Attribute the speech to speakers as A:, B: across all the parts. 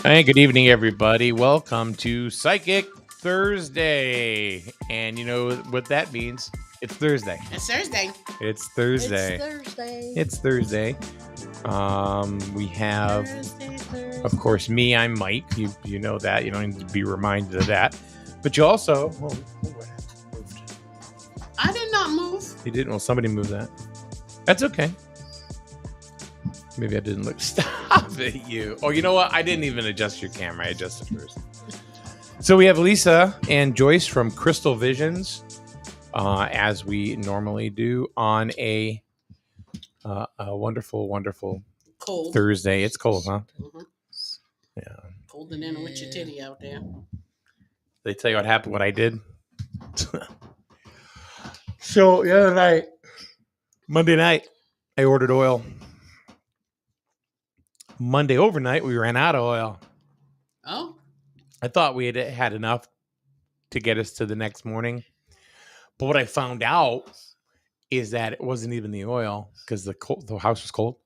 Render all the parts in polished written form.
A: Hey, good evening, everybody. Welcome to Psychic Thursday. And you know what that means? It's Thursday.
B: It's Thursday.
A: It's Thursday. It's Thursday. We have,
B: Thursday.
A: of course, me. I'm Mike. You know that. You don't need to be reminded of that. But you also,
B: I did not move.
A: you didn't. Well, somebody moved that. That's okay. Maybe I didn't look. Stop it, you. Oh, you know what? I didn't even adjust your camera. I adjusted first. So we have Lisa and Joyce from Crystal Visions, as we normally do on a wonderful, wonderful
B: Cold.
A: Thursday. It's cold, huh?
B: Mhm.
A: Yeah.
B: Cold and in a witchy titty out there.
A: They tell you what happened, what I did. So the other night, Monday night, I ordered oil. Monday overnight, we ran out of oil.
B: Oh,
A: I thought we had enough to get us to the next morning. But what I found out is that it wasn't even the oil because the house was cold.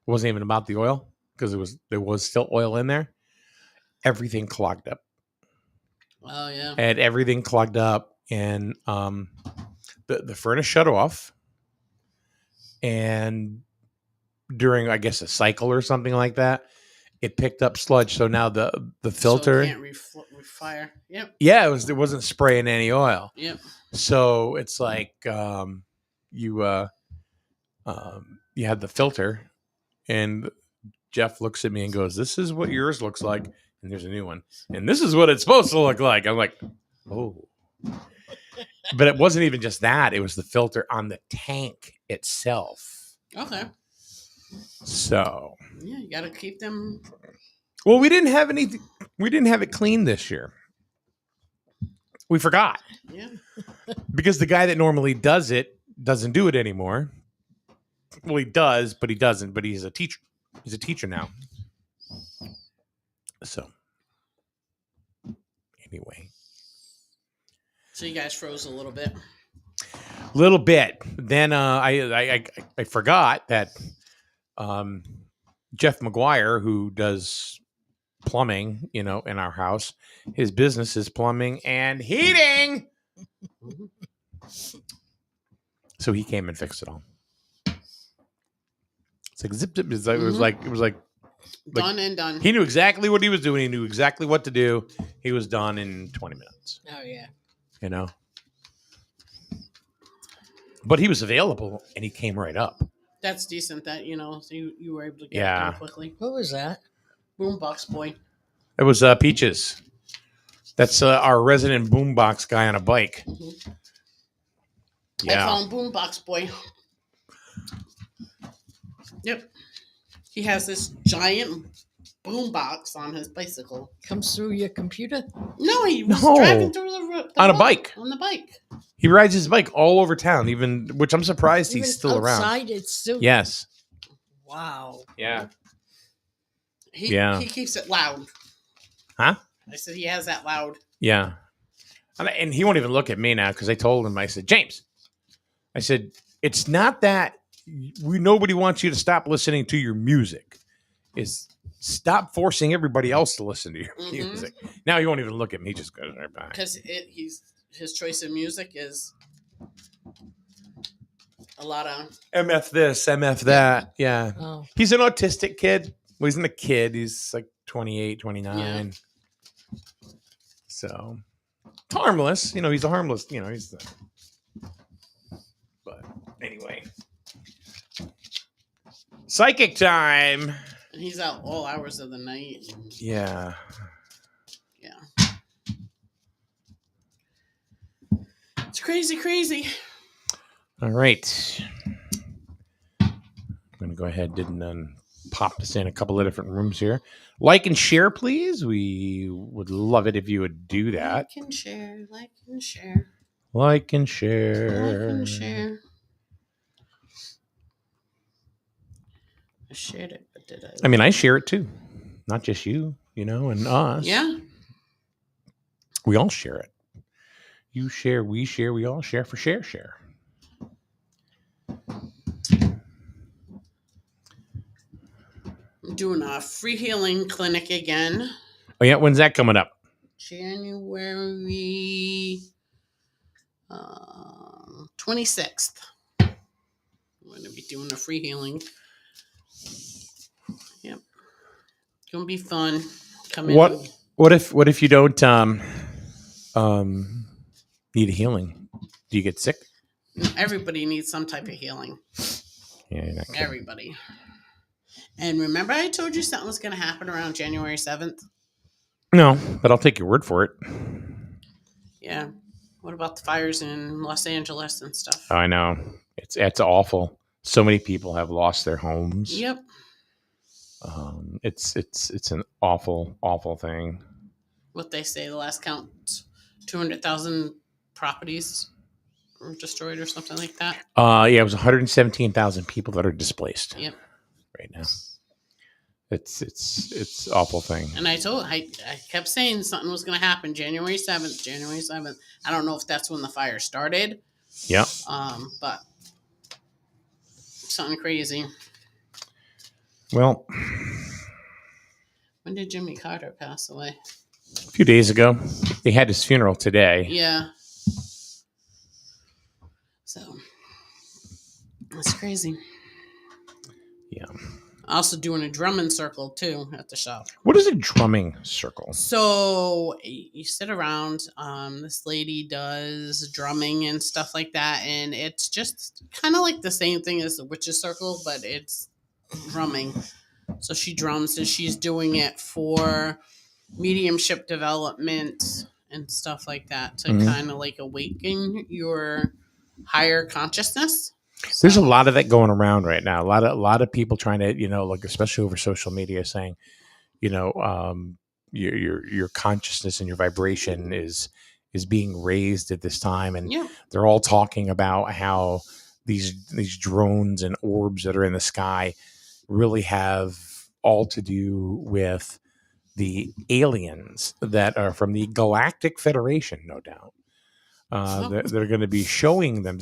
A: It wasn't even about the oil because there was still oil in there. Everything clogged up.
B: oh yeah.
A: I had everything clogged up, and the furnace shut off. And during, I guess, a cycle or something like that, it picked up sludge. So now the filter,
B: so it can't refire. Yep.
A: yeah, it wasn't spraying any oil.
B: Yep.
A: So it's like you had the filter, and Jeff looks at me and goes, "This is what yours looks like," and there's a new one, and this is what it's supposed to look like. I'm like, oh, but it wasn't even just that; it was the filter on the tank itself.
B: Okay.
A: So
B: yeah, you gotta keep them.
A: Well, we didn't have anything. We didn't have it clean this year. We forgot.
B: Yeah.
A: Because the guy that normally does it doesn't do it anymore. Well, he does, but he doesn't. But he's a teacher. He's a teacher now. So, anyway.
B: So you guys froze a little bit.
A: Little bit. Then I forgot that Jeff McGuire, who does plumbing, in our house, his business is plumbing and heating. So he came and fixed it all. It's like zip zip. It was like
B: Done and done.
A: He knew exactly what he was doing. He knew exactly what to do. He was done in 20 minutes.
B: Oh yeah.
A: But he was available and he came right up.
B: That's decent. That so you were able to get it done quickly.
C: What was that?
B: Boombox boy.
A: It was Peaches. That's our resident boombox guy on a bike.
B: Mm-hmm.
A: Yeah.
B: I call him Boombox Boy. Yep. He has this giant boombox on his bicycle.
C: Comes through your computer?
B: No, he was driving through the
A: on a bike.
B: On the bike.
A: He rides his bike all over town, which I'm surprised he's still
C: outside,
A: around.
C: It's still.
A: Yes.
C: Wow.
A: Yeah.
B: He keeps it loud.
A: Huh?
B: I said he has that loud.
A: Yeah. And he won't even look at me now because I told him, I said, James, I said, it's not that nobody wants you to stop listening to your music. It's stop forcing everybody else to listen to your music. Now he won't even look at me. He just goes right back.
B: Because his choice of music is a lot of
A: MF this, MF that. Yeah.
C: Oh.
A: He's an autistic kid. Well, he's not a kid. He's like 28, 29. Yeah. So harmless. He's a harmless, but anyway. Psychic time.
B: And he's out all hours of the night.
A: Yeah.
B: Yeah. It's crazy.
A: All right. I'm going to go ahead and pop this in a couple of different rooms here. Like and share, please. We would love it if you would do that.
B: Like and share.
A: Like and share.
B: I shared it, but did I?
A: I mean, I share it too. Not just you, and us.
B: Yeah.
A: We all share it. You share, we all share for share.
B: I'm doing a free healing clinic again.
A: Oh yeah, when's that coming up?
B: January 26th. We're going to be doing a free healing. Yep. It's going to be fun. Come in.
A: What if you don't need a healing? Do you get sick?
B: Everybody needs some type of healing.
A: Yeah, you're not kidding.
B: Everybody. And remember I told you something was going to happen around January 7th?
A: No, but I'll take your word for it.
B: Yeah. What about the fires in Los Angeles and stuff?
A: I know. It's awful. So many people have lost their homes.
B: Yep.
A: It's an awful thing.
B: What they say, the last count, 200,000 properties were destroyed or something like that.
A: Yeah, it was 117,000 people that are displaced.
B: Yep.
A: Right now. It's awful thing.
B: And I kept saying something was going to happen January 7th. I don't know if that's when the fire started.
A: Yeah.
B: But something crazy.
A: Well,
B: when did Jimmy Carter pass away?
A: A few days ago. They had his funeral today.
B: Yeah. So that's crazy.
A: Yeah.
B: Also doing a drumming circle too at the shop.
A: What is a drumming circle?
B: So you sit around. This lady does drumming and stuff like that, and it's just kind of like the same thing as the witch's circle, but it's drumming. So she drums, and she's doing it for mediumship development and stuff like that to kind of like awaken your higher consciousness.
A: There's a lot of that going around right now. A lot of people trying to, like especially over social media, saying, your consciousness and your vibration is being raised at this time, and they're all talking about how these drones and orbs that are in the sky really have all to do with the aliens that are from the Galactic Federation, no doubt. They're going to be showing them.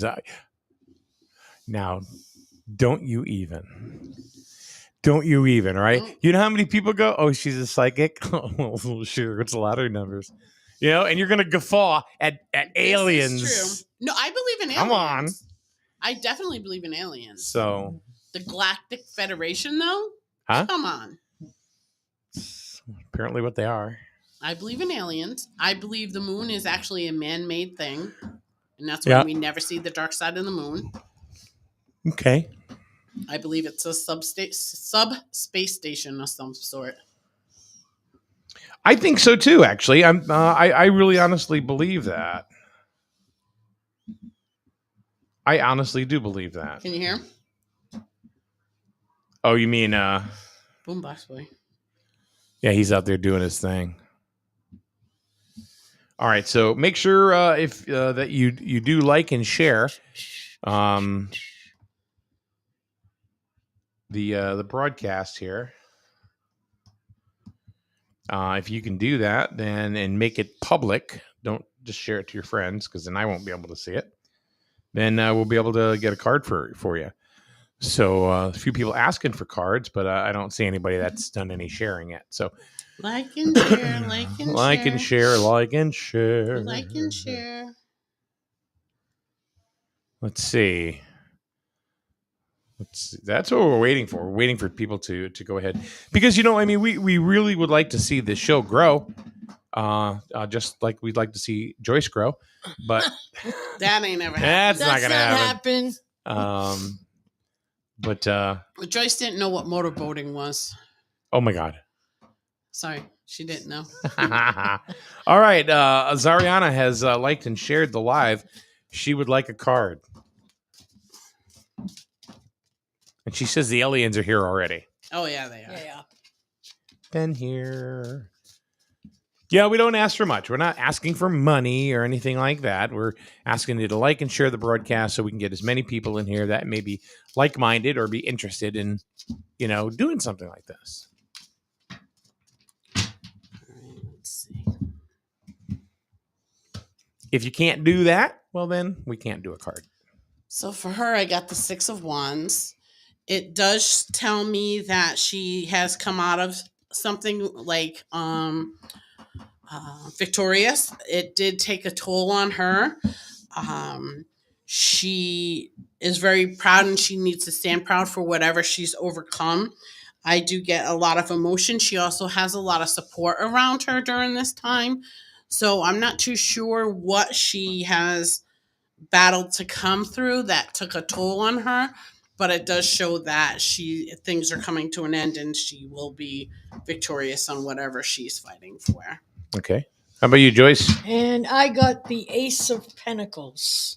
A: Now, don't you even, right? You know how many people go, oh, she's a psychic? Oh, sure, it's a lot of numbers. And you're going to guffaw at aliens.
B: This is true. No, I believe in aliens.
A: Come on.
B: I definitely believe in aliens.
A: So.
B: The Galactic Federation, though?
A: Huh?
B: Come on.
A: Apparently what they are.
B: I believe in aliens. I believe the moon is actually a man-made thing. And that's why we never see the dark side of the moon.
A: Okay.
B: I believe it's a subspace station of some sort.
A: I think so too. Actually, I really honestly believe that. I honestly do believe that.
B: Can you hear him?
A: Oh, you mean
B: Boombox boy?
A: Yeah, he's out there doing his thing. All right, so make sure if that you do like and share. The broadcast here. If you can do that, then and make it public, don't just share it to your friends, because then I won't be able to see it. Then we'll be able to get a card for you. So a few people asking for cards, but I don't see anybody that's done any sharing yet. So
B: like and share,
A: like and share. Let's see. That's what we're waiting for. We're waiting for people to go ahead, because we really would like to see this show grow, just like we'd like to see Joyce grow, but
B: that ain't ever happened.
A: That's not gonna happen. But
B: Joyce didn't know what motorboating was.
A: Oh my God!
B: Sorry, she didn't know.
A: All right, Zariana has liked and shared the live. She would like a card. And she says the aliens are here already.
B: Oh, yeah, they are.
C: Yeah.
A: Been here. Yeah, we don't ask for much. We're not asking for money or anything like that. We're asking you to like and share the broadcast so we can get as many people in here that may be like-minded or be interested in, doing something like this.
B: All right, let's see.
A: If you can't do that, well, then we can't do a card.
B: So for her, I got the 6 of Wands. it does tell me that she has come out of something like victorious. It did take a toll on her. She is very proud and she needs to stand proud for whatever she's overcome. I do get a lot of emotion. She also has a lot of support around her during this time. So I'm not too sure what she has battled to come through that took a toll on her, but it does show that things are coming to an end and she will be victorious on whatever she's fighting for.
A: Okay. How about you, Joyce?
C: And I got the Ace of Pentacles.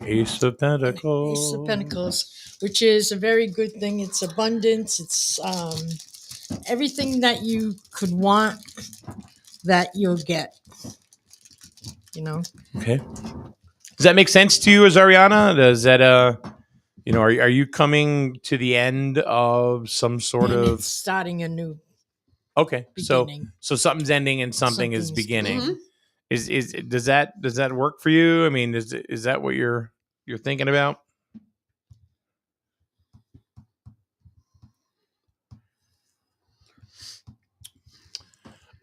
A: Ace of Pentacles.
C: Ace of Pentacles, which is a very good thing. It's abundance. It's everything that you could want that you'll get. You know.
A: Okay. Does that make sense to you, as Ariana? Does that are you coming to the end of some sort
C: And
A: of
C: it's starting a new
A: okay?
C: beginning.
A: So something's ending and something is
C: Something's-
A: beginning.
B: Mhm.
A: Is does that work for you? I mean, is that what you're thinking about?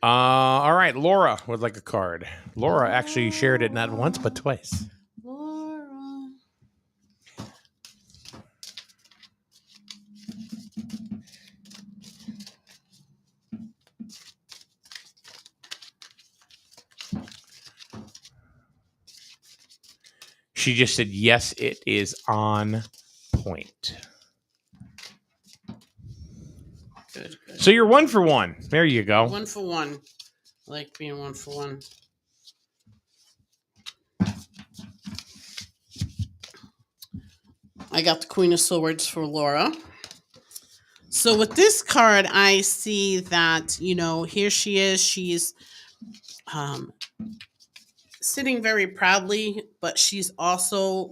A: All right, Laura would like a card. Laura actually shared it not once but twice.
B: Laura.
A: She just said yes, it is on point.
B: Good, good.
A: So you're 1 for 1. There you go.
B: 1 for 1. I like being 1 for 1. I got the Queen of Swords for Laura. So with this card, I see that, here she is. She's sitting very proudly, but she's also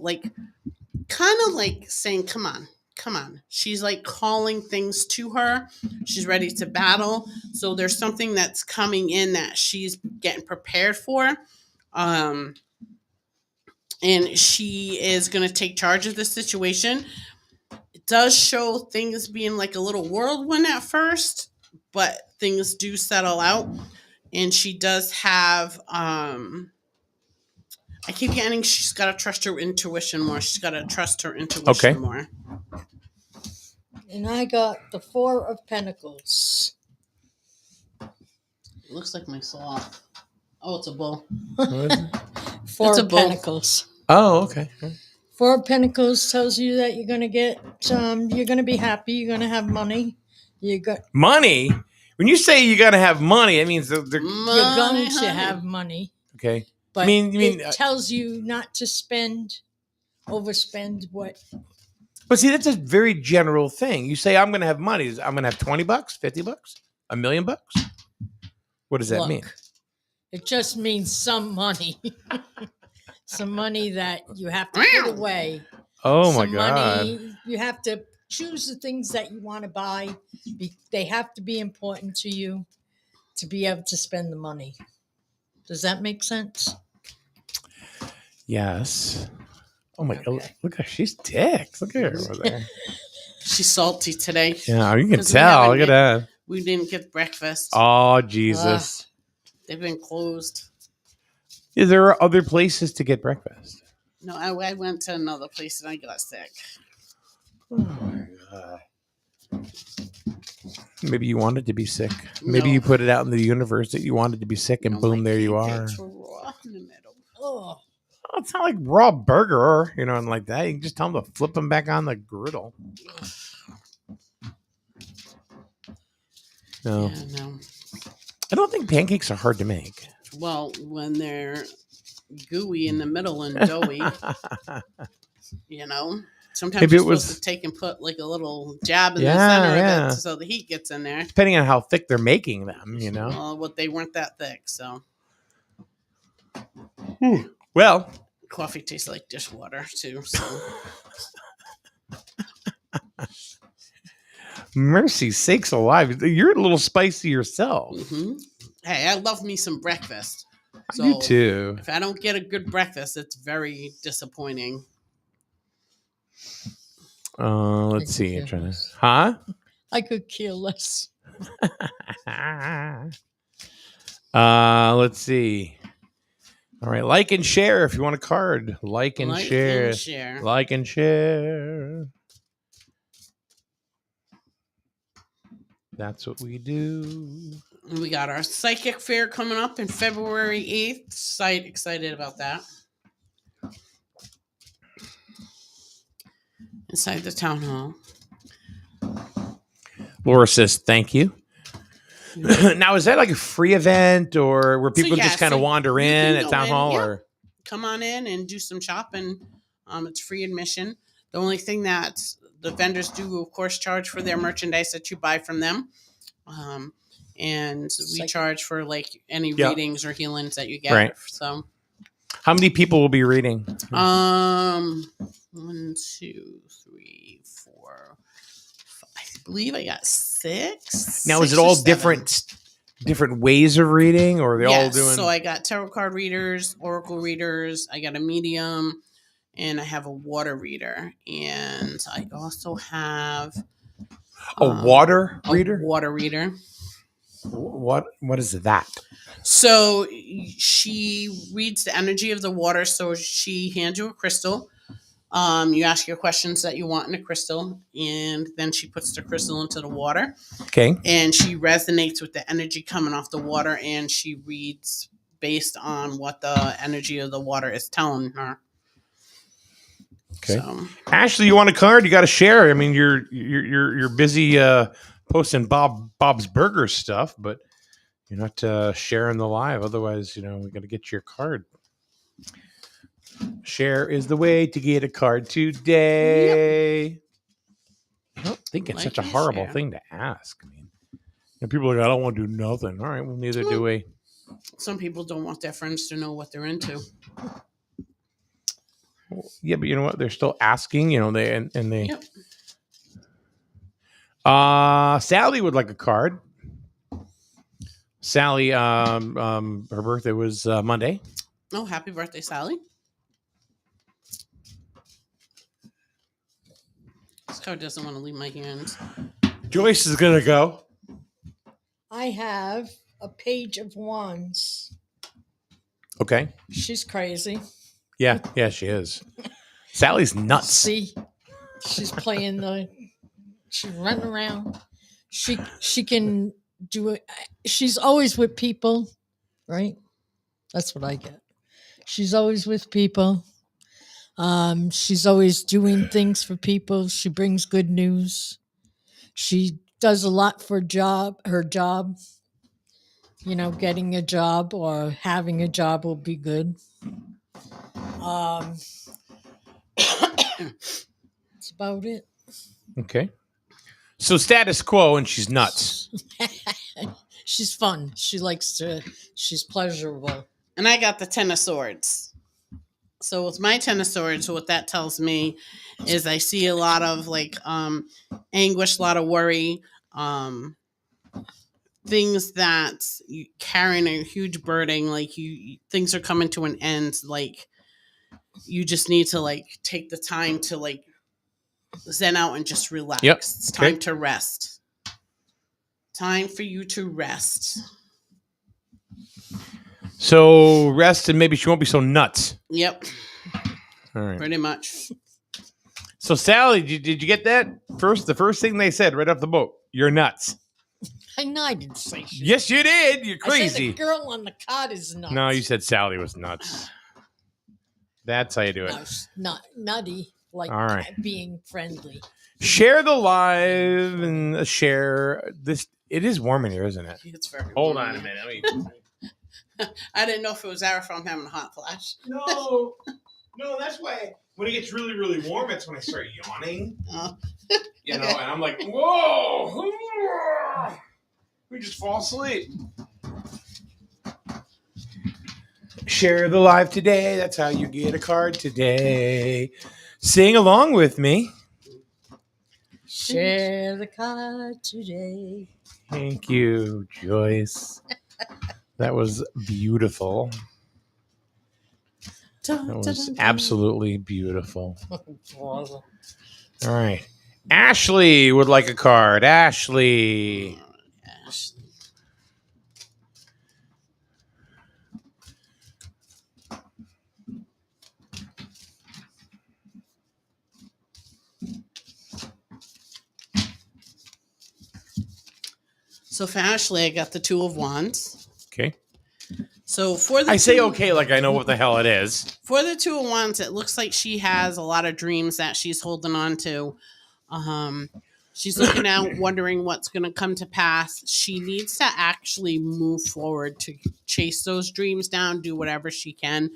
B: kind of saying, come on. She's calling things to her. She's ready to battle. So there's something that's coming in that she's getting prepared for. And she is going to take charge of the situation. It does show things being a little whirlwind at first, but things do settle out. And she does have, I keep getting, she's got to trust her intuition more. She's got to trust her intuition more.
C: And I got the Four of Pentacles.
B: It looks like my saw. Oh, it's a bull.
C: Four
B: It's a
C: of
B: bull.
C: Pentacles.
A: Oh, okay.
C: Four of Pentacles tells you that you're going to get, you're going to be happy. You're going to have money. You got
A: Money? When you say you got to have money, that means they're
C: You're going to
B: honey.
C: have money.
A: okay.
C: But
A: You mean
C: it tells you not to overspend what.
A: But see, that's a very general thing. You say I'm going to have money. I'm going to have $20, $50, $1 million. What does that mean?
C: It just means some money. Some money that you have to put away.
A: Oh my
C: Some
A: God.
C: money, you have to choose the things that you want to buy. They have to be important to you to be able to spend the money. Does that make sense?
A: Yes. Oh my God.
C: Okay.
A: Look at her. She's ticked. Look at her over there.
B: She's salty today.
A: Yeah, you can
B: 'Cause
A: tell. Look at that.
B: We didn't get breakfast.
A: Oh, Jesus.
B: They've been closed.
A: Yeah, there are other places to get breakfast.
B: No, I went to another place and I got sick.
A: Oh my God. Maybe you wanted to be sick. Maybe
B: No.
A: you put it out in the universe that you wanted to be sick, and
B: No,
A: boom,
B: my
A: there you are.
B: pancakes were raw in the middle.
C: Oh,
A: Oh, it's not like raw burger, and like that. You can just tell them to flip them back on the griddle. No,
B: Yeah, no.
A: I don't think pancakes are hard to make.
B: Well, when they're gooey in the middle and doughy, sometimes
A: Maybe
B: you're
A: it was-
B: supposed to take and put a little jab in
A: Yeah,
B: the center
A: yeah.
B: of it so the heat gets in there.
A: Depending on how thick they're making them,
B: Well, they weren't that thick, so
A: Well,
B: coffee tastes like dishwater too. So
A: mercy sakes alive. You're a little spicy yourself.
B: mhm. Hey, I love me some breakfast. So
A: You too.
B: if I don't get a good breakfast, it's very disappointing.
A: Let's
C: could
A: see.
C: care
A: I'm trying to.
C: less.
A: Huh?
C: I could care less.
A: Let's see. All right, like and share if you want a card. Like and
B: Like
A: share.
B: and share.
A: Like and share. That's what we do.
B: We got our psychic fair coming up in February 8th. Excited about that. Inside the town hall.
A: Laura says thank you. Now, is that like a free event or where people
B: yeah,
A: just kind of
B: so
A: wander
B: you
A: in
B: can
A: at
B: go
A: town
B: in,
A: hall?
B: yeah.
A: Or
B: Come on in and do some shopping. It's free admission. The only thing that the vendors do, of course, charge for their merchandise that you buy from them. And we
C: Psychic.
B: charge for like any
A: Yeah.
B: readings or healings that you get.
A: Right.
B: So,
A: how many people will be reading?
B: 1, 2, 3, 4, 5. I believe I got 6.
A: Now, is
B: 6
A: it
B: or
A: all
B: 7.
A: different ways of reading, or are they all
B: Yes,
A: doing?
B: so I got tarot card readers, oracle readers. I got a medium, and I have a water reader, and I also have
A: a water reader?
B: A water reader.
A: What is that?
B: So she reads the energy of the water. So she hands you a crystal. You ask your questions that you want in the crystal, and then she puts the crystal into the water.
A: Okay.
B: And she resonates with the energy coming off the water, and she reads based on what the energy of the water is telling her.
A: Okay.
B: So,
A: Ashley, you want a card? You got to share. I mean, you're busy posting Bob's Burger stuff, but you're not sharing the live. Otherwise, we got to get your card. Share is the way to get a card today. I don't think it's such a horrible thing to ask. I mean, people are like, I don't want to do nothing. All right, well, neither do we.
B: some people don't want their friends to know what they're into.
A: Well, yeah, but you know what? They're still asking. They.
B: Yep.
A: Sally would like a card. Sally, her birthday was Monday.
B: Oh, happy birthday, Sally. This card doesn't want to leave my hands.
A: Joyce is gonna go.
C: I have a Page of Wands.
A: Okay.
C: She's crazy.
A: Yeah, she is. Sally's nuts.
C: See, she's she's running around. She can do it. She's always with people, right? That's what I get. She's always with people. She's always doing things for people. She brings good news. She does a lot for her job. Getting a job or having a job will be good. That's about it.
A: Okay. So status quo, and she's nuts.
C: She's fun. She's pleasurable.
B: And I got the Ten of Swords. So with my Ten of Swords, what that tells me is I see a lot of anguish, a lot of worry, things that you carrying a huge burden, things are coming to an end, you just need to take the time to zen out and just relax.
A: Yep.
B: It's time to rest. Time for you to rest.
A: So rest, and maybe she won't be so nuts.
B: Yep.
A: All right.
B: Pretty much.
A: So Sally, did you get that first? The first thing they said right off the boat, you're nuts.
C: I know I didn't say shit.
A: Yes, you did. You're
C: I said
A: crazy.
C: the girl on the cot is nuts.
A: No, you said Sally was nuts. That's how you do it.
C: No, she's not nutty,
A: All right.
C: being friendly.
A: Share the live and share this. It is warm in here, isn't it?
B: It's very
A: Hold
B: warm.
A: on a minute.
B: I didn't know if it was Ara from having a hot flash.
A: No, that's why when it gets really, really warm, that's when I start yawning. And I'm like, whoa, we just fall asleep. Share the live today. That's how you get a card today. Sing along with me.
C: Share the card today.
A: Thank you, Joyce. That was beautiful. That was absolutely beautiful. All right. Ashley would like a card. Ashley.
B: Ashley. So for Ashley, I got the Two of Wands.
A: Okay.
B: So for the
A: I say okay like I know what the hell it is.
B: For the Two of Wands, it looks like she has a lot of dreams that she's holding on to. She's looking out, wondering what's going to come to pass. She needs to actually move forward to chase those dreams down, do whatever she can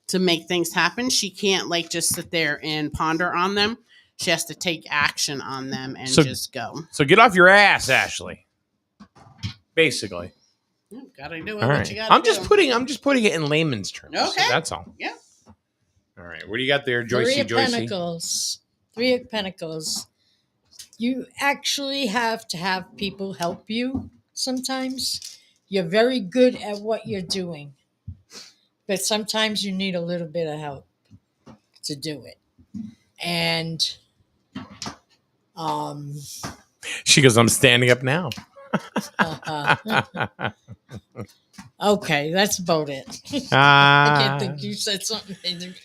B: to make things happen. She can't like just sit there and ponder on them. She has to take action on them and just go.
A: So get off your ass, Ashley. Basically.
B: Gotta do it.
A: All
B: What
A: right.
B: you gotta
A: I'm
B: do.
A: just putting it in layman's terms.
B: Okay.
A: So that's all.
B: Yeah.
A: All right. What do you got there, Joycey?
C: Three of
A: Joycey?
C: Pentacles. Three of Pentacles. You actually have to have people help you sometimes. You're very good at what you're doing, but sometimes you need a little bit of help to do it. And
A: She goes, I'm standing up now.
C: okay, that's about it. I
A: Ah.
C: can't think you said something.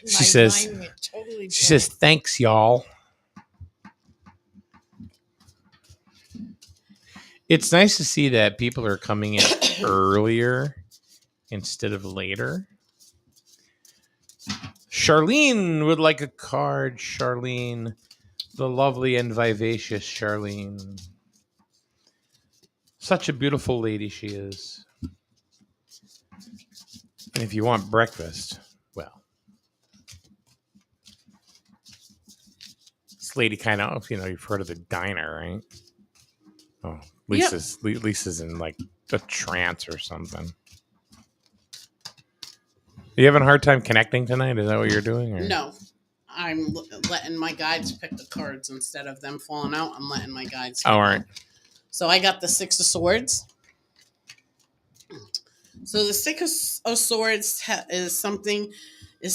A: She says,
C: mind went totally
A: she says, thanks, y'all. It's nice to see that people are coming in earlier instead of later. Charlene would like a card. Charlene, the lovely and vivacious Charlene. Such a beautiful lady she is. And if you want breakfast, well, this lady kind of, you've heard of the diner, right? Oh, Lisa's in like a trance or something. Are you having a hard time connecting tonight? Is that what you're doing? Or?
B: No. I'm letting my guides pick the cards instead of them falling out. I'm letting my guides.
A: All right.
B: So I got the Six of Swords. So the Six of Swords is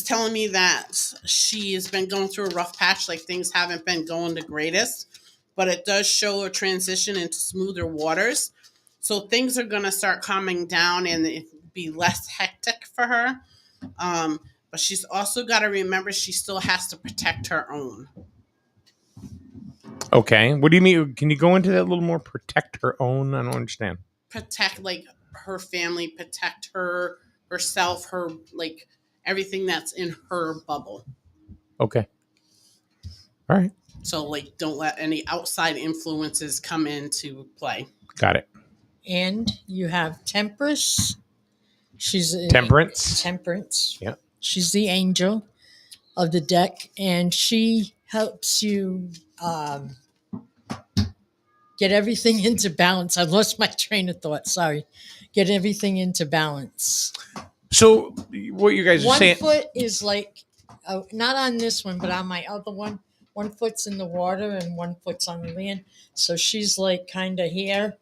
B: telling me that she has been going through a rough patch, like things haven't been going the greatest, but it does show a transition into smoother waters. So things are going to start calming down and it be less hectic for her. But she's also got to remember she still has to protect her own.
A: Okay. What do you mean? Can you go into that a little more? Protect her own? I don't understand.
B: Protect like her family, protect herself, her like everything that's in her bubble.
A: Okay. All right.
B: So like don't let any outside influences come into play.
A: Got it.
C: And you have Temperance. She's
A: Temperance.
C: Temperance.
A: Yeah.
C: She's the angel of the deck, and she helps you get everything into balance. I lost my train of thought. Sorry. Get everything into balance.
A: So what you guys are
C: One
A: saying?
C: foot is like, not on this one, but on my other one. One foot's in the water and one foot's on the land. So she's like kind of here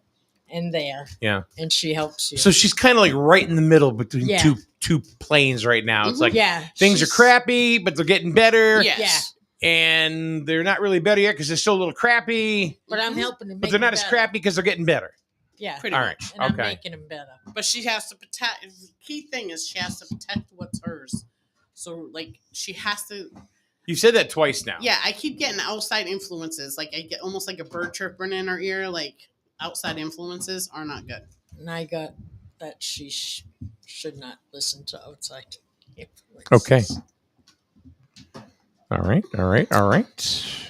C: and there.
A: Yeah.
C: And she helps you.
A: So she's kind of like right in the middle between
C: Yeah.
A: two planes right now. It's like things are
C: she's-
A: crappy, but they're getting better.
B: Yes.
C: Yeah.
A: And they're not really better yet because they're still a little crappy.
C: But I'm helping to make
A: But they're not
C: them
A: as
C: better.
A: crappy because they're getting better.
C: Yeah.
B: Pretty
A: All
B: much.
A: right.
C: And
A: Okay.
C: I'm making them better.
B: But she has to protect. The key thing is she has to protect what's hers. So like she has to.
A: You said that twice now.
B: Yeah, I keep getting outside influences. Like I get almost like a bird chirping in her ear. Like outside influences are not good.
C: And I got that she should not listen to outside influences.
A: Okay. All right. Let's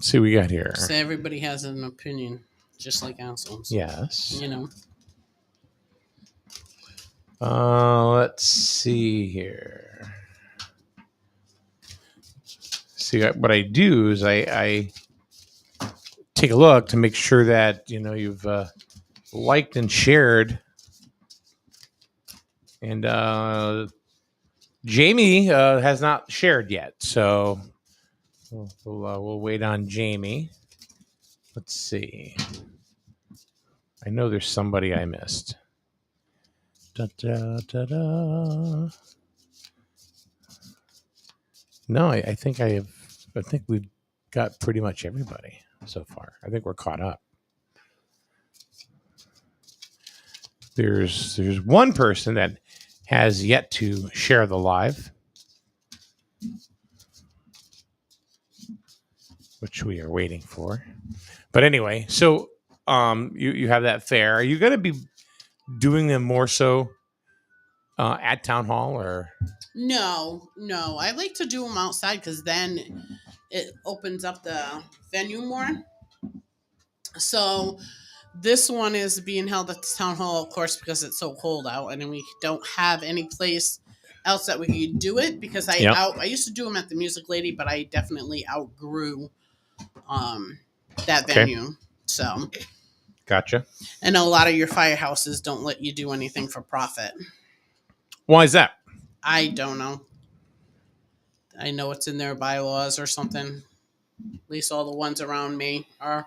A: see what we got here.
B: So everybody has an opinion, just like Anselm's.
A: Yes.
B: You know.
A: Let's see here. See, what I do is I take a look to make sure that you've liked and shared. And Jamie has not shared yet, so we'll wait on Jamie. Let's see. I know there's somebody I missed. Da, da, da, da. No, I think I have. I think we've got pretty much everybody so far. I think we're caught up. There's one person that has yet to share the live, which we are waiting for. But anyway, so you have that fair. Are you going to be doing them more so at town hall or?
B: No. I like to do them outside because then it opens up the venue more. So this one is being held at the town hall, of course, because it's so cold out, and we don't have any place else that we could do it. Because I used to do them at the Music Lady, but I definitely outgrew that venue. So
A: Gotcha.
B: and a lot of your firehouses don't let you do anything for profit.
A: Why is that?
B: I don't know. I know it's in their bylaws or something. At least all the ones around me are.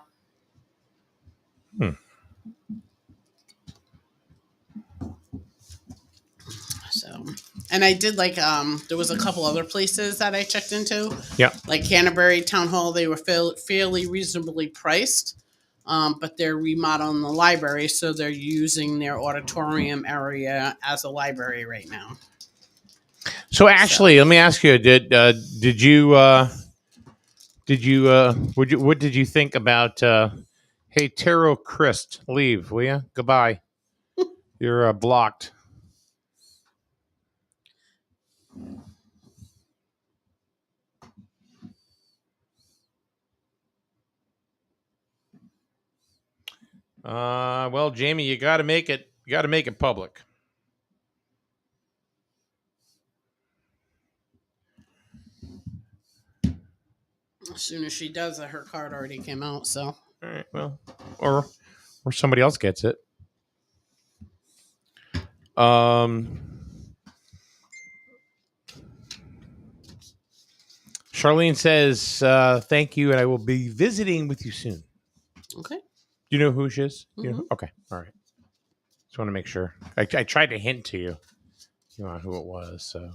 B: So, and I did there was a couple other places that I checked into.
A: Yeah.
B: Like Canterbury Town Hall, they were fairly reasonably priced, but they're remodeling the library, so they're using their auditorium area as a library right now.
A: So actually, let me ask you: what did you think about? Hey, Taro Christ, leave, will you? Goodbye. You're blocked. Well, Jamie, you got to make it. You got to make it public.
B: As soon as she does it, her card already came out. So,
A: All right. Well, or somebody else gets it. Charlene says, "Thank you, and I will be visiting with you soon."
B: okay.
A: Do you know who she is? You know?
B: Mhm.
A: Okay. All right. Just want to make sure. I tried to hint to you, on who it was. So.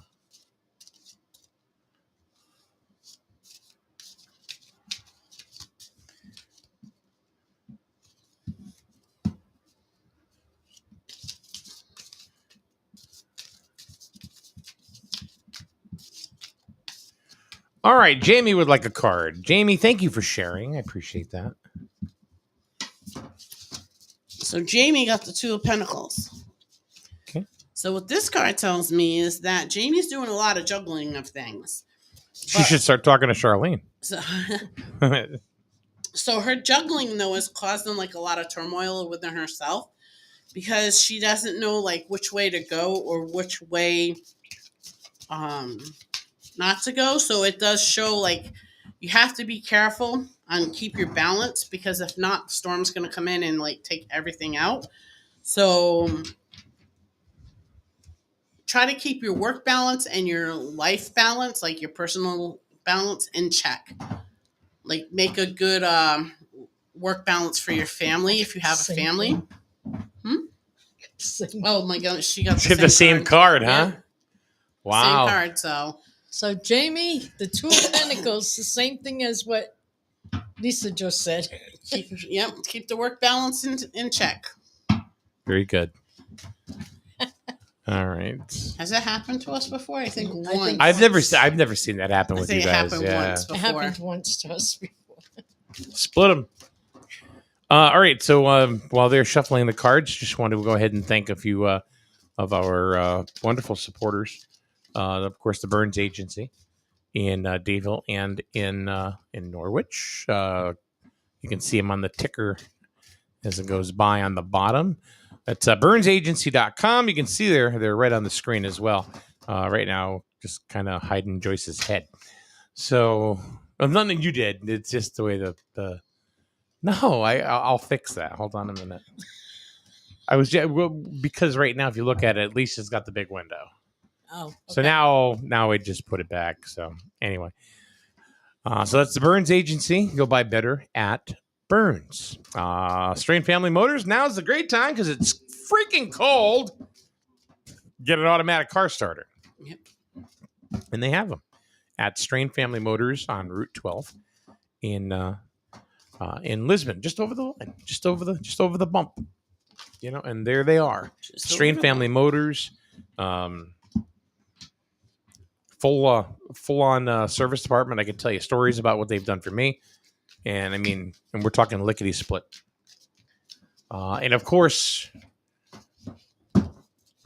A: All right, Jamie would like a card. Jamie, thank you for sharing. I appreciate that.
B: So Jamie got the Two of Pentacles.
A: Okay.
B: So what this card tells me is that Jamie's doing a lot of juggling of things.
A: She should start talking to Charlene.
B: So her juggling, though, is causing a lot of turmoil within herself because she doesn't know which way to go or which way not to go. So it does show you have to be careful and keep your balance because if not, the storm's going to come in and take everything out. So try to keep your work balance and your life balance, your personal balance, in check. Make a good work balance for your family if you have a family. Oh my gosh, she got
A: the same card, huh?
B: Yeah.
A: Wow.
B: Same card,
C: So Jamie, the Two of Pentacles, the same thing as what Lisa just said.
B: keep the work balance in check.
A: Very good. All right.
B: Has that happened to us before? I think once.
A: I've never seen that happen with you guys.
B: It happened once before.
C: It happened once to us before.
A: Split them. All right. So while they're shuffling the cards, just wanted to go ahead and thank a few of our wonderful supporters. Of course, the Burns Agency in Daville and in Norwich. You can see them on the ticker as it goes by on the bottom. That's burnsagency.com. You can see they're right on the screen as well. Right now, just kind of hiding Joyce's head. So, nothing you did. It's just the way the. No, I'll fix that. Hold on a minute. Because right now, if you look at it, at least it's got the big window.
C: Oh. Okay.
A: So now I just put it back. So anyway, so that's the Burns Agency. Go buy better at Burns. Strain Family Motors. Now's the great time because it's freaking cold. Get an automatic car starter.
B: Yep.
A: And they have them at Strain Family Motors on Route 12 in Lisbon, just over the line, just over the bump, and there they are.
B: Just
A: Strain
B: over
A: Family
B: there.
A: Motors, full on service department. I can tell you stories about what they've done for me, and and we're talking lickety split. And of course,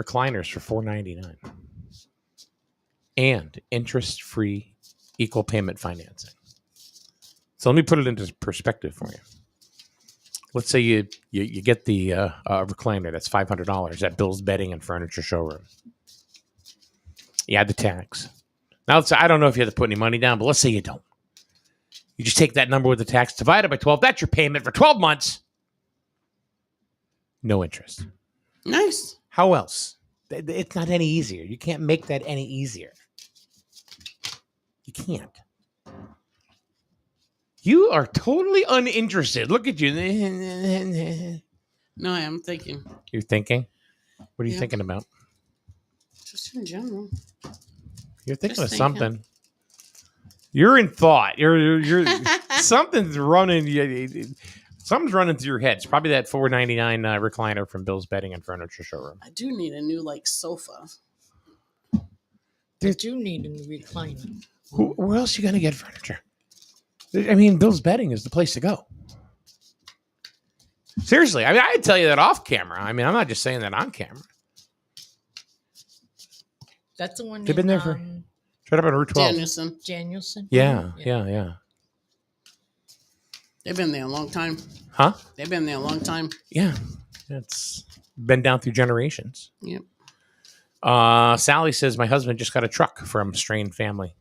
A: recliners for $499 and interest-free equal payment financing. So let me put it into perspective for you. Let's say you get the recliner that's $500 at Bill's Bedding and Furniture Showroom. You add the tax. Now, I don't know if you have to put any money down, but let's say you don't. You just take that number with the tax, divide it by 12. That's your payment for 12 months. No interest.
B: Nice.
A: How else? It's not any easier. You can't make that any easier. You can't. You are totally uninterested. Look at you.
B: No, I am thinking.
A: You're thinking? What are you
B: Yeah.
A: thinking about?
B: Just in general.
A: You're thinking
B: Just
A: of
B: thinking.
A: something. You're in thought. You're something's running. Something's running through your head. It's probably that $499 recliner from Bill's Bedding and Furniture Showroom.
B: I do need a new sofa.
C: You do need a recliner.
A: Where else are you gonna get furniture? Bill's Bedding is the place to go. Seriously, I'd tell you that off camera. I'm not just saying that on camera.
C: That's the one.
A: They've been there for straight up on Route 12.
B: Danielson.
C: Danielson.
A: Yeah.
B: They've been there a long time.
A: Huh?
B: They've been there a long time.
A: Yeah. It's been down through generations.
B: Yep.
A: Sally says my husband just got a truck from Strain Family.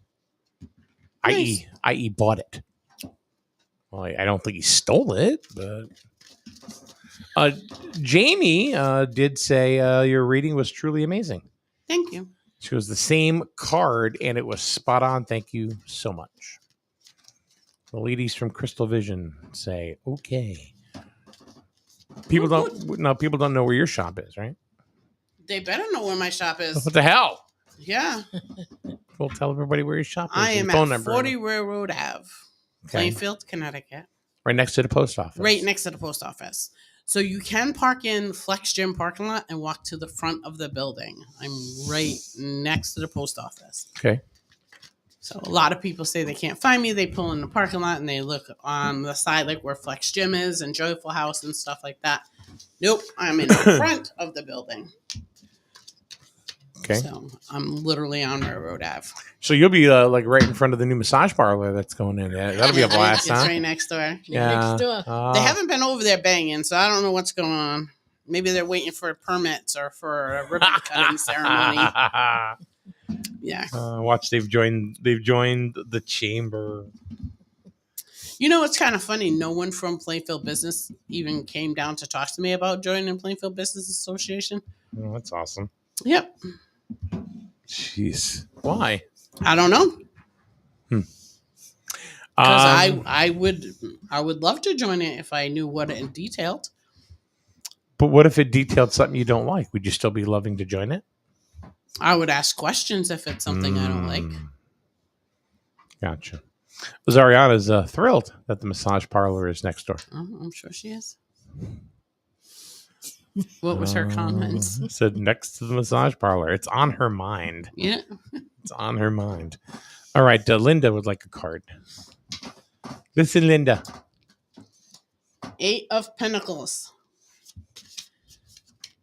B: Nice.
A: I.e. bought it. Well, I don't think he stole it, but Jamie did say your reading was truly amazing.
B: Thank you.
A: She was the same card, and it was spot on. Thank you so much. The ladies from Crystal Vision say, okay. People don't know where your shop is, right?
B: They better know where my shop is.
A: What the hell?
B: Yeah.
A: We'll tell everybody where your shop is.
B: I am
A: phone
B: at
A: number.
B: 40 Railroad Ave, Plainfield, Connecticut.
A: Right next to the post office.
B: Right next to the post office. So you can park in Flex Gym parking lot and walk to the front of the building. I'm right next to the post office.
A: Okay.
B: So a lot of people say they can't find me. They pull in the parking lot and they look on the side like where Flex Gym is and Joyful House and stuff like that. Nope, I'm in the front of the building.
A: Okay.
B: So I'm literally on Railroad Ave.
A: So you'll be right in front of the new massage parlor that's going in. That'll be a blast,
B: It's
A: huh?
B: right next door.
C: Next door.
B: They haven't been over there banging, so I don't know what's going on. Maybe they're waiting for permits or for a ribbon cutting ceremony. Yeah.
A: Watch, they've joined the chamber.
B: You know, it's kind of funny. No one from Plainfield Business even came down to talk to me about joining Plainfield Business Association.
A: Oh, that's awesome.
B: Yep.
A: Jeez. Why?
B: I don't know. Because I would love to join it if I knew what it detailed.
A: But what if it detailed something you don't like? Would you still be loving to join it?
B: I would ask questions if it's something I don't like.
A: Gotcha. Zariana's thrilled that the massage parlor is next door.
B: Oh, I'm sure she is. What was her comments?
A: Said next to the massage parlor. It's on her mind.
B: Yeah.
A: It's on her mind. All right. Linda would like a card. Listen, Linda.
B: 8 of Pentacles.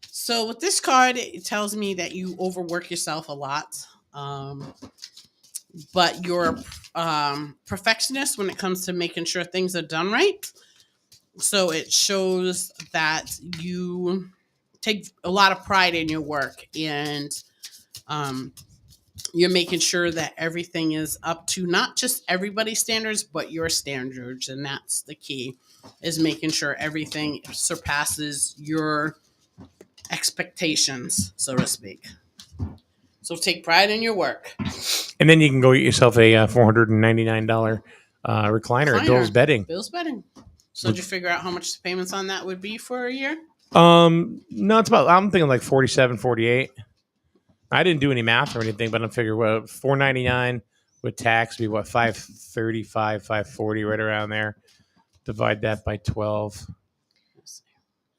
B: So with this card, it tells me that you overwork yourself a lot. But you're perfectionist when it comes to making sure things are done right. So it shows that you take a lot of pride in your work, and you're making sure that everything is up to not just everybody's standards, but your standards. And that's the key, is making sure everything surpasses your expectations, so to speak. So take pride in your work.
A: And then you can go get yourself a $499 recliner at Bill's Bedding.
B: Bill's Bedding. So did you figure out how much the payments on that would be for a year?
A: No, it's about, I'm thinking like 47, 48. I didn't do any math or anything, but I'm figuring $499 with tax, be what, 535, 540, right around there. Divide that by 12.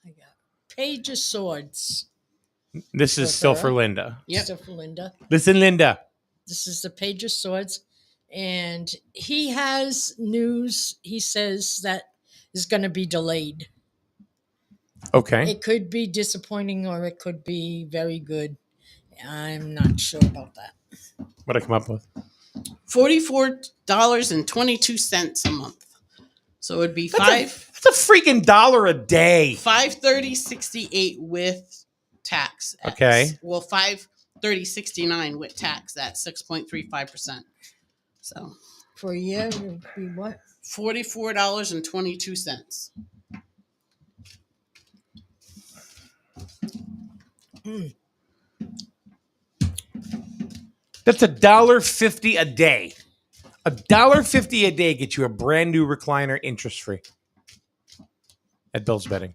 C: I got Page of Swords.
A: This is
C: For
A: still
C: her.
A: for Linda.
B: Yep.
C: Still for Linda.
A: Listen, Linda.
C: This is the Page of Swords. And he has news he says that is going to be delayed.
A: Okay.
C: It could be disappointing or it could be very good. I'm not sure about that.
A: What I come up with?
B: $44.22 a month. So it'd be
A: That's a freaking dollar a day.
B: $530.68 with tax.
A: Okay.
B: Well, $530.69 with tax at 6.35%. So
C: For a year, it would be what?
B: $44.22.
A: That's $1.50 a day. $1.50 a day gets you a brand new recliner interest free at Bill's Betting.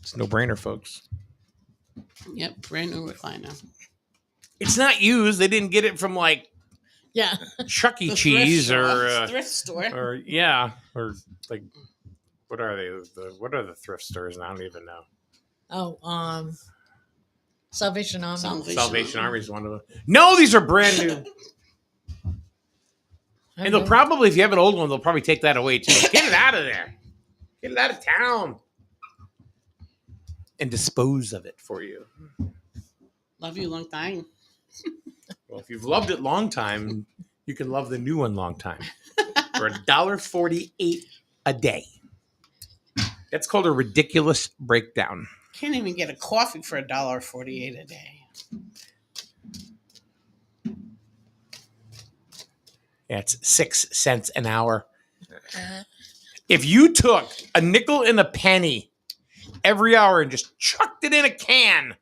A: It's no brainer, folks.
B: Yep, brand new recliner.
A: It's not used. They didn't get it from like
C: Yeah.
A: Chuck E.
B: The
A: Cheese
B: thrift store.
A: or like what are they? What are the thrift stores? I don't even know.
C: Oh, Salvation Army.
A: Salvation Army is one of them. No, these are brand new. And they'll probably, if you have an old one, they'll probably take that away too. Get it out of there. Get it out of town. And dispose of it for you.
B: Love you long time.
A: Well, if you've loved it long time, you can love the new one long time. For $1.48 a day. That's called a ridiculous breakdown.
B: Can't even get a coffee for $1.48 a day.
A: That's 6 cents an hour. If you took a nickel and a penny every hour and just chucked it in a can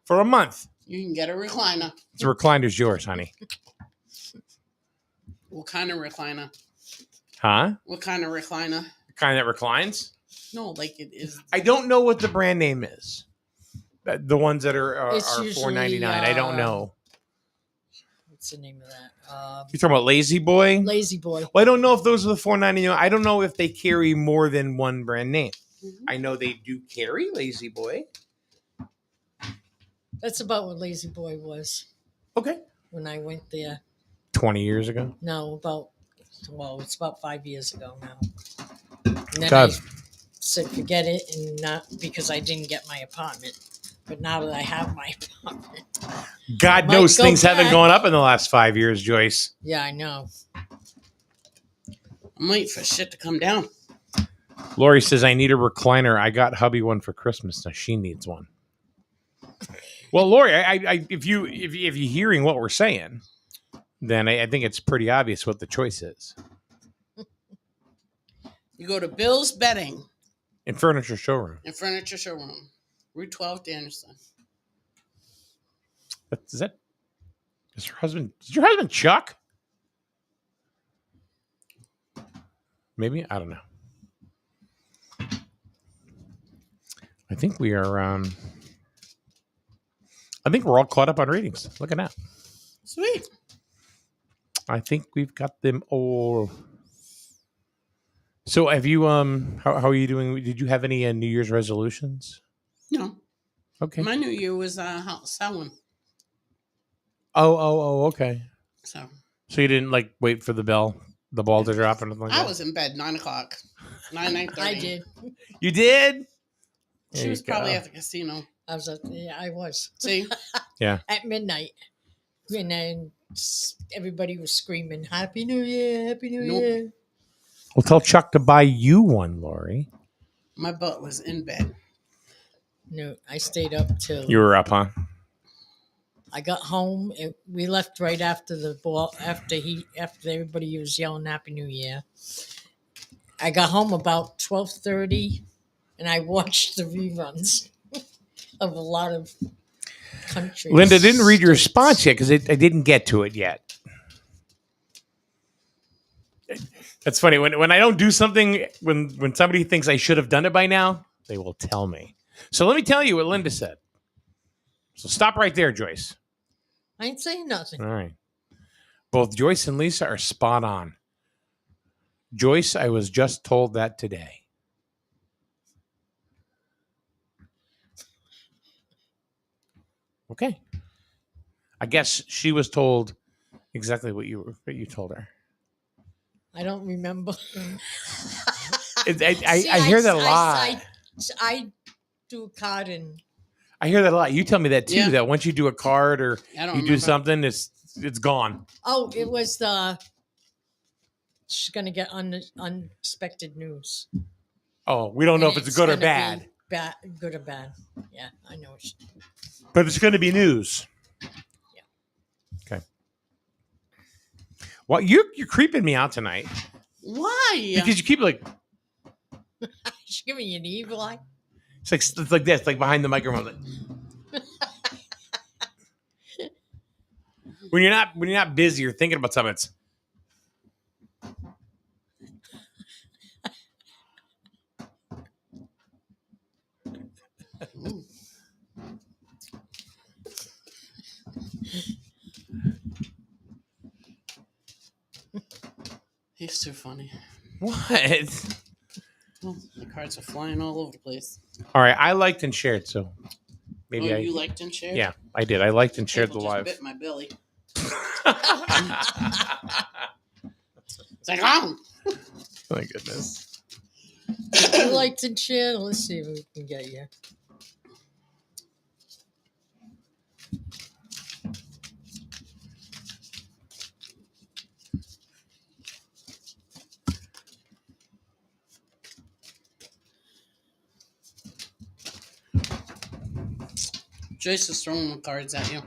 A: for a month,
B: You can get a recliner.
A: the recliner's yours, honey.
B: What kind of recliner?
A: Huh?
B: What kind of recliner?
A: The kind that reclines?
B: No, like it is.
A: I don't know what the brand name is. The ones that are
C: It's usually,
A: $4.99. I don't know.
C: What's the name of that?
A: You talking about Lazy Boy?
C: Lazy Boy.
A: Well, I don't know if those are the $4.99. I don't know if they carry more than one brand name.
B: Mhm.
A: I know they do carry Lazy Boy.
C: That's about what Lazy Boy was
A: Okay.
C: when I went there.
A: 20 years ago.
C: No, it's about 5 years ago now. And then
A: God.
C: I said forget it, and not because I didn't get my apartment. But now that I have my apartment,
A: God
C: Might
A: knows
C: go
A: things haven't
C: back.
A: gone up in the last 5 years, Joyce.
C: yeah, I know.
B: I'm waiting for shit to come down.
A: Lori says, I need a recliner. I got hubby one for Christmas. Now she needs one. Well, Lori, if you're hearing what we're saying, then I think it's pretty obvious what the choice is.
B: You go to Bill's Bedding
A: In Furniture Showroom.
B: and Furniture Showroom, Route 12, Anderson.
A: Is your husband? Is your husband Chuck? Maybe, I don't know. I think we are. I think we're all caught up on readings. Look at that.
B: Sweet.
A: I think we've got them all. So, have you? How are you doing? Did you have any New Year's resolutions?
B: No,
A: Okay.
B: my New Year was selling.
A: Oh, okay.
B: So
A: So you didn't like wait for the ball to drop or anything like
B: I
A: that?
B: was in bed 9:00, 9:30.
C: I did.
A: You did?
B: She
A: There
B: was
A: you go.
B: probably at the casino.
C: I was I was
B: See,
C: at midnight, and then everybody was screaming, "Happy New Year! Happy New
B: Nope.
C: Year!"
A: Well, tell Chuck to buy you one, Lori.
B: my butt was in bed.
C: No, I stayed up till
A: You were up, huh?
C: I got home. We left right after the ball. After everybody was yelling "Happy New Year." I got home about 12:30, and I watched the reruns of a lot of countries.
A: Linda didn't read your response yet because I didn't get to it yet. That's funny. When I don't do something, when somebody thinks I should have done it by now, they will tell me. So let me tell you what Linda said. So stop right there, Joyce.
C: I ain't saying nothing.
A: All right. Both Joyce and Lisa are spot on. Joyce, I was just told that today. Okay. I guess she was told exactly what you told her.
C: I don't remember.
A: I hear that a lot.
C: I do a card and
A: I hear that a lot. You tell me that too.
B: Yeah.
A: That once you do a card or
B: I don't
A: you do
B: remember.
A: something, it's gone.
C: it was she's gonna get unexpected news.
A: Oh, we don't know if
C: And
A: it's good or
C: gonna
A: bad.
C: be good or bad. Yeah, I know.
A: But it's going to be news.
C: Yeah.
A: Okay. Well, you're creeping me out tonight
B: Why?
A: because you keep like
C: She's giving you the evil eye.
A: it's like this, like behind the microphone. Like, when you're not busy or thinking about something, it's
B: He's too funny.
A: what?
B: Well, the cards are flying all over the place.
A: All right, I liked and shared, so maybe
B: you liked and shared?
A: Yeah, I did. I liked and shared the
B: Table just
A: live.
B: bit my belly. It's like, oh!
A: My goodness.
C: You like to share? Let's see if we can get you.
B: Joyce is throwing the cards at you.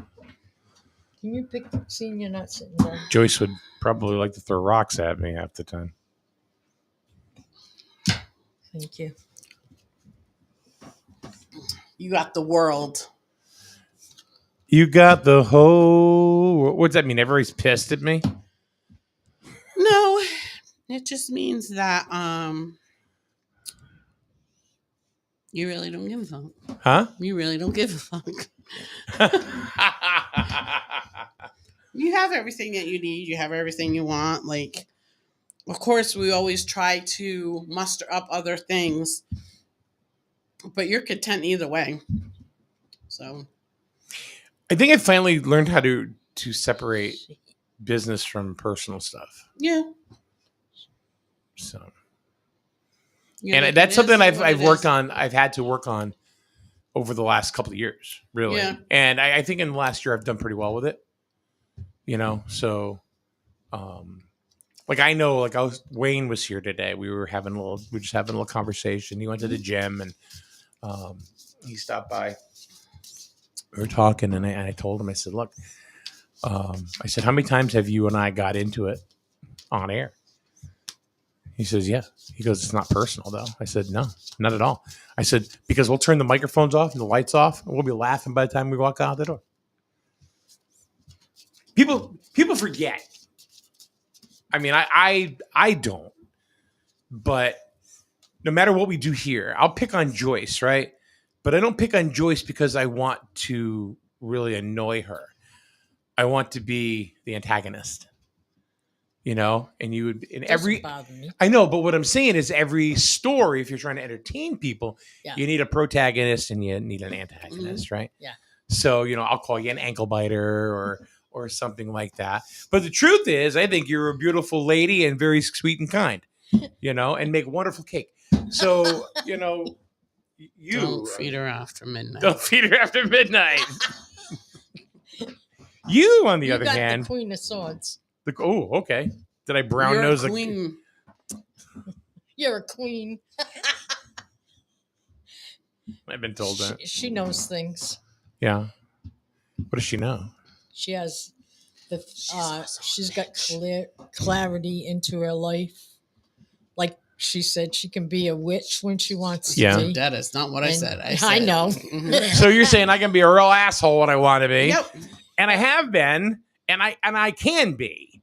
C: Can you pick? Seeing you're not sitting down.
A: Joyce would probably like to throw rocks at me half the time.
C: Thank you.
B: You got the world.
A: You got the whole. What does that mean? Everybody's pissed at me.
B: No, it just means that you really don't give a fuck.
A: Huh?
B: You really don't give a fuck. You have everything that you need. You have everything you want. Like, of course, we always try to muster up other things, but you're content either way. So,
A: I think I finally learned how to separate business from personal stuff.
B: yeah.
A: So,
B: Yeah,
A: and that's
B: it
A: something
B: is what
A: I've
B: it
A: worked
B: is.
A: on. I've had to work on over the last couple of years, really.
B: Yeah.
A: And I think in the last year I've done pretty well with it. You know, so like I know, like Wayne was here today. We were just having a little conversation. He went to the gym and he stopped by. We were talking, and I told him, I said, look, I said, how many times have you and I got into it on air? He says, yeah. He goes, it's not personal, though. I said, no, not at all. I said, because we'll turn the microphones off and the lights off, and we'll be laughing by the time we walk out the door. People forget. I mean, I don't. But no matter what we do here, I'll pick on Joyce, right? But I don't pick on Joyce because I want to really annoy her. I want to be the antagonist. You know, and you would in every.
C: Bother me.
A: I know, but what I'm saying is every story, if you're trying to entertain people, you need a protagonist and you need an antagonist, right?
C: Yeah.
A: So, you know, I'll call you an ankle biter or something like that. But the truth is, I think you're a beautiful lady and very sweet and kind, you know, and make wonderful cake. So, you know, you
B: Don't feed her after midnight.
A: Don't feed her after midnight. You, on the
C: You
A: other
C: got
A: hand,
C: the Queen of Swords.
A: okay. Did I brown
B: You're
A: nose
B: a queen.
C: You're a queen.
A: I've been told that.
C: She knows things.
A: Yeah. What does she know?
C: She has she's got clarity into her life. Like she said, she can be a witch when she wants to
A: Yeah.
C: be.
B: That is not what I
C: And
B: said.
C: I know.
B: Mhm.
A: So you're saying I can be a real asshole when I want to be,
B: Yep.
A: and I have been, and I can be.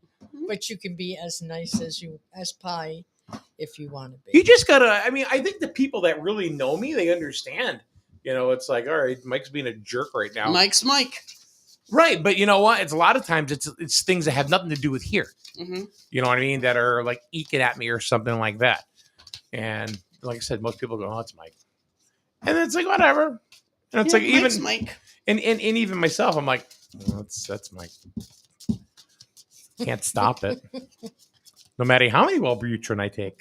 C: But you can be as nice as pie if you want to be.
A: You just gotta. I mean, I think the people that really know me, they understand. You know, it's like, all right, Mike's being a jerk right now.
B: Mike's Mike.
A: Right, but you know what? It's a lot of times it's things that have nothing to do with here.
B: Mm-hmm.
A: You know what I mean? That are like eking at me or something like that. And like I said, most people go, "Oh, it's Mike," and it's like whatever. And it's like
B: Mike's
A: even
B: Mike.
A: and even myself, I'm like, oh, that's Mike. Can't stop it. No matter how many Wellbutrin I take.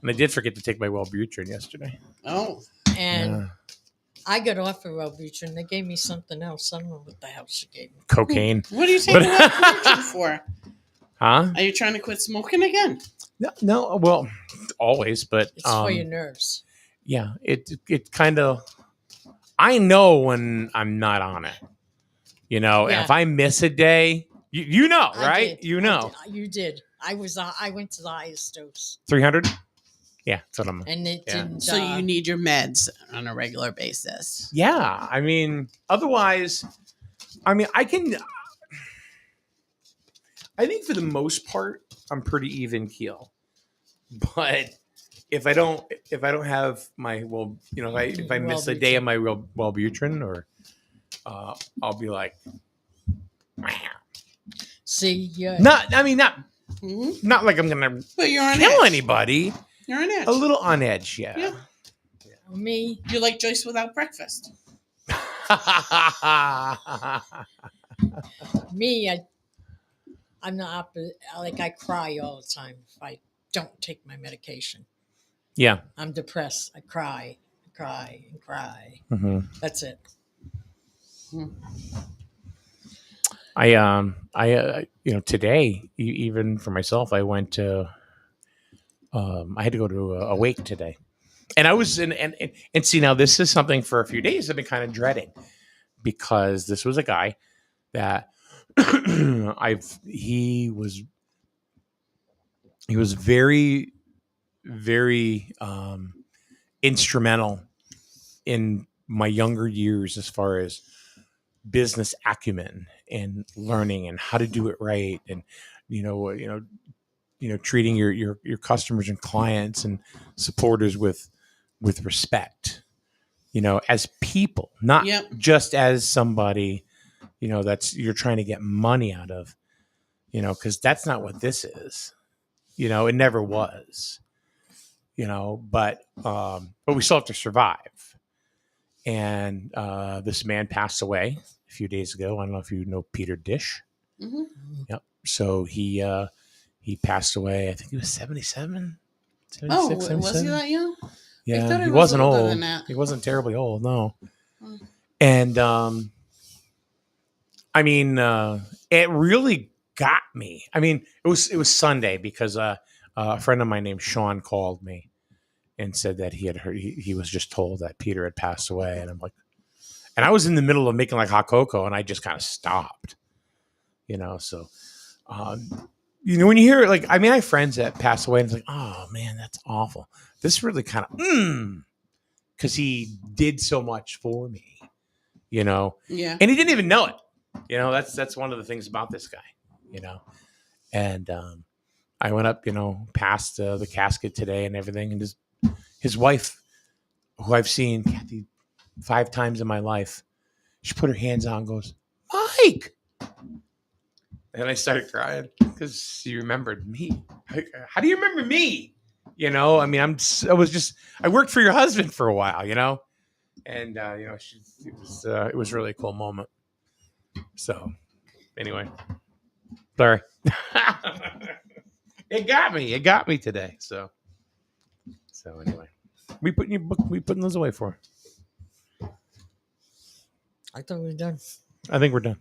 A: And I did forget to take my Wellbutrin yesterday.
B: Oh,
C: And I got off of Wellbutrin. They gave me something else. I don't know what the hell she gave me.
A: Cocaine.
B: what are you taking Wellbutrin for?
A: Huh?
B: Are you trying to quit smoking again?
A: No, well, always, but
C: It's for your nerves.
A: yeah, it kind of. I know when I'm not on it, you know. And
C: Yeah.
A: if I miss a day, you know,
C: I
A: right?
C: did.
A: You
C: I
A: know,
C: did. You did. I went to the highest dose,
A: 300. Yeah, that's what I'm.
C: and it
A: Yeah.
C: didn't.
B: So you need your meds on a regular basis.
A: Yeah, I mean, otherwise, I mean, I can. I think for the most part, I'm pretty even keel, but if I don't have my if I miss a day of my Wellbutrin or I'll be like,
C: See, yeah.
A: not
B: Mm-hmm.
A: not like I'm gonna
B: But you're on
A: kill
B: edge.
A: anybody.
B: You're on edge.
A: A little on edge, yeah.
B: Yeah.
C: Me,
B: You're like Joyce without breakfast.
C: I'm the opposite. Like I cry all the time if I don't take my medication.
A: Yeah.
C: I'm depressed. I cry, and cry.
A: Mm-hmm.
C: That's it.
A: I today even for myself I went to I had to go to a wake today, and I was in and see now this is something for a few days I've been kind of dreading because this was a guy that he was very very instrumental in my younger years as far as business acumen and learning and how to do it right and treating your customers and clients and supporters with respect, as people, not just as somebody, that's you're trying to get money out of, because that's not what this is. It never was, but we still have to survive. And this man passed away a few days ago. I don't know if you know Peter Dish.
B: Mm-hmm.
A: Yep. So he passed away. I think he was 77. 76,
B: Oh,
A: 77.
B: was he that young?
A: Yeah,
B: he
A: he
B: was
A: wasn't
B: older
A: old.
B: than that.
A: He wasn't terribly old, no.
B: Mm.
A: And I mean, it really got me. I mean, it was Sunday because a friend of mine named Sean called me and said that he had heard he was just told that Peter had passed away, and I'm like, and I was in the middle of making like hot cocoa, and I just kind of stopped, So, when you hear like, I mean, I have friends that pass away, and it's like, oh man, that's awful. This really kind of, because he did so much for me,
B: Yeah.
A: and he didn't even know it. That's one of the things about this guy, and I went up, past the casket today and everything, and his wife, who I've seen Kathy 5 times in my life, she put her hands on and goes, Mike. And I started crying because she remembered me. How do you remember me? I mean, I worked for your husband for a while, and, it was really a cool moment. So anyway, sorry. It got me today. So anyway, we putting those away for.
C: I thought we were done.
A: I think we're done.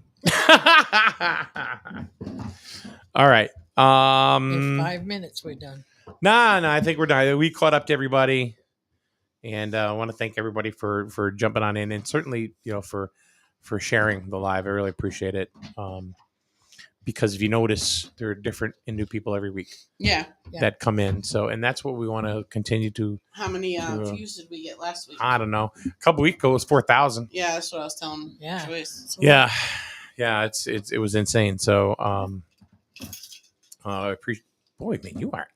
A: All right.
C: In 5 minutes, we're done.
A: No, I think we're done. We caught up to everybody, and I want to thank everybody for jumping on in, and certainly for sharing the live. I really appreciate it. Because if you notice, there are different and new people every week.
B: Yeah.
A: That come in. So, and that's what we want to continue to.
B: How many views did we get last week?
A: I don't know. A couple weeks ago, it was 4,000.
B: Yeah, that's what I was telling.
C: Yeah.
B: Joyce.
A: Yeah. It was insane. So, I appreciate. Boy, man, you are.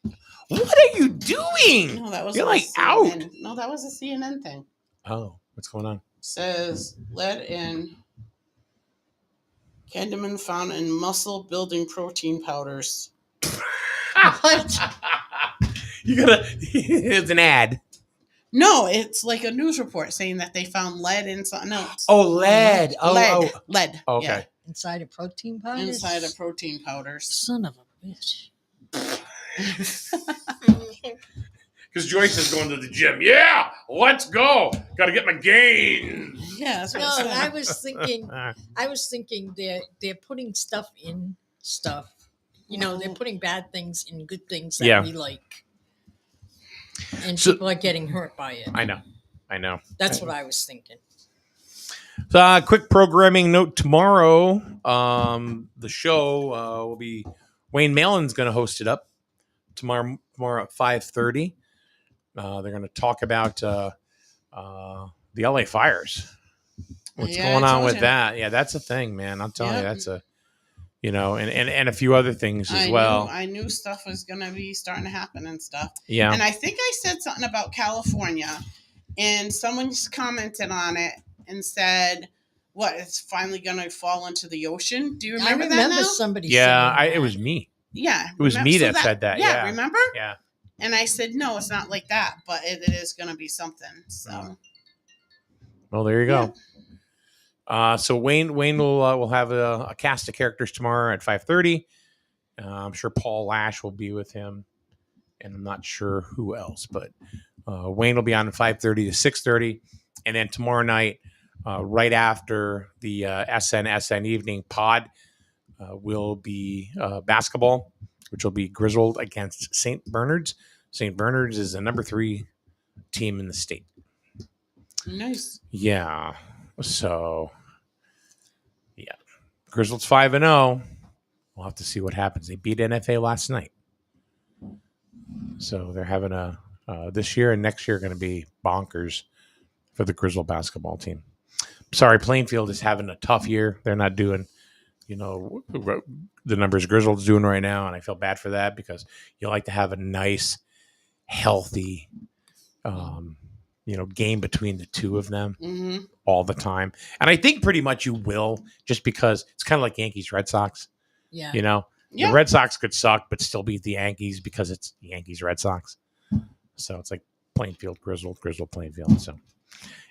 A: What are you doing?
B: No, that was
A: You're like
B: CNN.
A: out.
B: No, that was a CNN thing.
A: Oh, what's going on?
B: says lead in cadmium found in muscle building protein powders.
C: What?
A: You gotta. It's an ad.
B: No, it's like a news report saying that they found lead in something else.
A: Oh, lead.
B: Lead.
A: Okay.
B: Yeah,
C: Inside of protein powders?
B: inside of protein powders.
C: Son of a bitch.
A: Because Joyce is going to the gym. Yeah, let's go. Got to get my gains.
B: Yeah, that's what
C: No,
B: it said.
C: I was thinking they're putting stuff in stuff. You know, they're putting bad things in good things that
A: Yeah.
C: we like. And
A: So-
C: people are getting hurt by it.
A: I know.
C: That's what I was thinking.
A: So, quick programming note tomorrow. The show will be Wayne Malin's going to host it up tomorrow at 5:30. They're going to talk about the LA fires. What's
B: Yeah,
A: going
B: I
A: on
B: told
A: with
B: you.
A: that? Yeah, that's a thing, man. I'm telling you,
B: Yep.
A: that's a and a few other things as
B: I
A: well.
B: I knew stuff was gonna be starting to happen and stuff.
A: Yeah.
B: And I think I said something about California, and someone just commented on it and said, "What? It's finally gonna fall into the ocean." Do you remember,
C: I remember
B: that now?
C: somebody
A: Yeah,
C: saying
A: it
C: that.
A: was me.
B: Yeah,
A: It was me that
B: so
A: said that,
B: Yeah,
A: yeah.
B: remember?
A: Yeah.
B: And I said, "No, it's not like that, but it is gonna be something." So
A: Well, there you go. So Wayne will have a cast of characters tomorrow at 5:30. I'm sure Paul Lash will be with him, and I'm not sure who else, but Wayne will be on at 5:30 to 6:30, and then tomorrow night, right after the SNSN evening pod, will be basketball, which will be Griswold against St. Bernard's. St. Bernard's is the number 3 team in the state.
B: nice.
A: Yeah. So, yeah. Griswold's 5-0. We'll have to see what happens. They beat NFA last night. So they're having this year and next year going to be bonkers for the Griswold basketball team. Sorry, Plainfield is having a tough year. They're not doing, the numbers Griswold's doing right now. And I feel bad for that because you like to have a nice, healthy, game between the two of them
B: Mm-hmm.
A: all the time. And I think pretty much you will, just because it's kind of like Yankees Red Sox.
C: Yeah.
A: The Red Sox could suck but still beat the Yankees because it's Yankees Red Sox. So it's like Plainfield Griswold Plainfield. So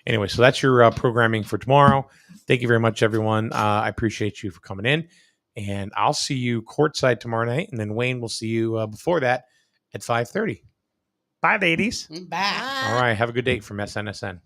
A: anyway, so that's your programming for tomorrow. Thank you very much, everyone. I appreciate you for coming in, and I'll see you courtside tomorrow night, and then Wayne will see you before that at 5:30. Bye, ladies.
B: Bye.
A: All right, have a good day from SNSN.